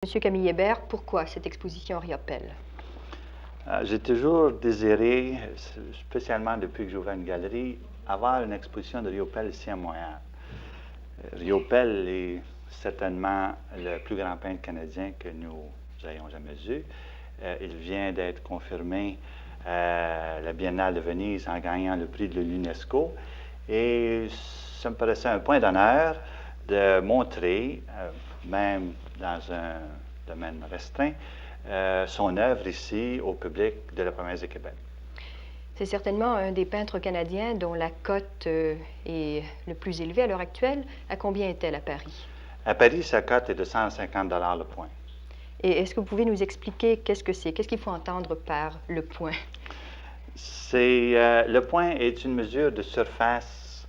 Monsieur Camille Hébert, pourquoi cette exposition Riopelle? J'ai toujours désiré, spécialement depuis que j'ai ouvert une galerie, avoir une exposition de Riopelle ici à Montréal. Riopelle est certainement le plus grand peintre canadien que nous ayons jamais eu. Il vient d'être confirmé à la Biennale de Venise en gagnant le prix de l'UNESCO. Et ça me paraissait un point d'honneur de montrer, même dans un domaine restreint, son œuvre ici au public de la province de Québec. C'est certainement un des peintres canadiens dont la cote est le plus élevée à l'heure actuelle. À combien est-elle à Paris? À Paris, sa cote est de 150 $ le point. Et est-ce que vous pouvez nous expliquer qu'est-ce que c'est? Qu'est-ce qu'il faut entendre par le point? Le point est une mesure de surface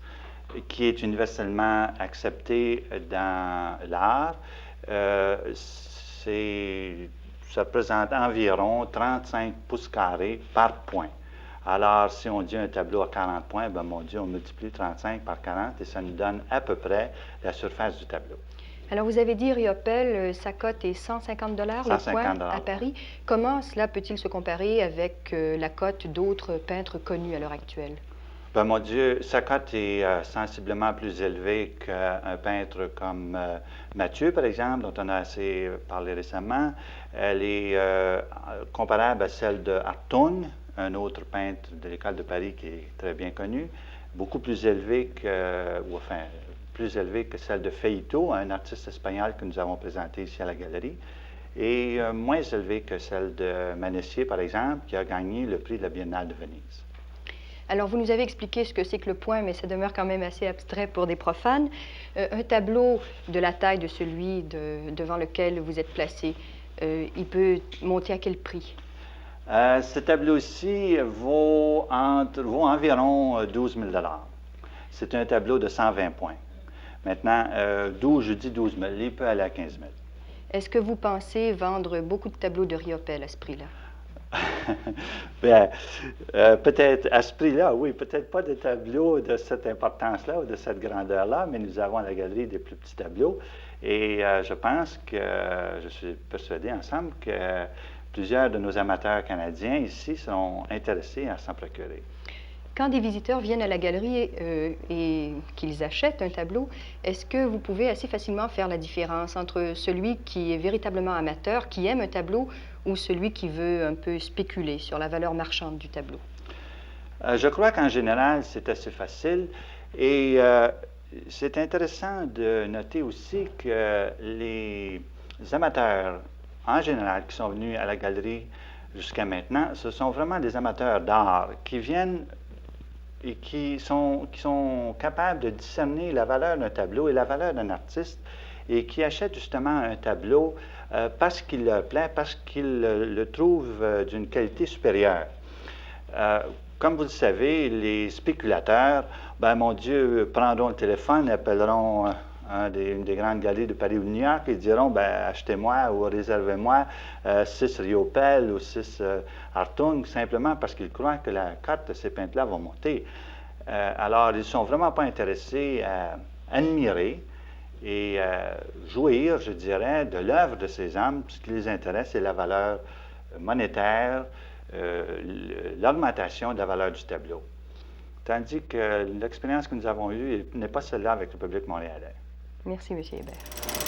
qui est universellement acceptée dans l'art. Ça représente environ 35 pouces carrés par point. Alors, si on dit un tableau à 40 points, ben mon Dieu, on multiplie 35 par 40 et ça nous donne à peu près la surface du tableau. Alors, vous avez dit Riopelle, sa cote est 150 $ le point à Paris. Comment cela peut-il se comparer avec la cote d'autres peintres connus à l'heure actuelle? Ben mon Dieu, sa cote est sensiblement plus élevée qu'un peintre comme Mathieu, par exemple, dont on a assez parlé récemment. Elle est comparable à celle de Hartung, un autre peintre de l'École de Paris qui est très bien connu, beaucoup plus élevée plus élevée que celle de Feito, un artiste espagnol que nous avons présenté ici à la galerie, et moins élevée que celle de Manessier, par exemple, qui a gagné le prix de la Biennale de Venise. Alors, vous nous avez expliqué ce que c'est que le point, mais ça demeure quand même assez abstrait pour des profanes. Un tableau de la taille de celui devant lequel vous êtes placé, il peut monter à quel prix? Ce tableau-ci vaut environ 12 000 $. C'est un tableau de 120 points. Maintenant, je dis 12 000, il peut aller à 15 000. Est-ce que vous pensez vendre beaucoup de tableaux de Riopelle à ce prix-là? Bien, peut-être à ce prix-là, oui, peut-être pas des tableaux de cette importance-là ou de cette grandeur-là, mais nous avons à la galerie des plus petits tableaux. Et je suis persuadé ensemble que plusieurs de nos amateurs canadiens ici sont intéressés à s'en procurer. Quand des visiteurs viennent à la galerie et qu'ils achètent un tableau, est-ce que vous pouvez assez facilement faire la différence entre celui qui est véritablement amateur, qui aime un tableau, ou celui qui veut un peu spéculer sur la valeur marchande du tableau? Je crois qu'en général, c'est assez facile. Et c'est intéressant de noter aussi que les amateurs, en général, qui sont venus à la galerie jusqu'à maintenant, ce sont vraiment des amateurs d'art qui viennent et qui sont capables de discerner la valeur d'un tableau et la valeur d'un artiste et qui achètent justement un tableau parce qu'il leur plaît, parce qu'ils le trouvent d'une qualité supérieure. Comme vous le savez, les spéculateurs, ben mon Dieu, prendront le téléphone, appelleront une des grandes galeries de Paris ou de New York et diront, ben achetez-moi ou réservez-moi 6 Riopelle ou 6 Hartung, simplement parce qu'ils croient que la cote de ces peintres-là va monter. Alors, ils ne sont vraiment pas intéressés à admirer et jouir, je dirais, de l'œuvre de ces hommes. Ce qui les intéresse, c'est la valeur monétaire, l'augmentation de la valeur du tableau. Tandis que l'expérience que nous avons eue n'est pas celle-là avec le public montréalais. Merci, M. Hébert.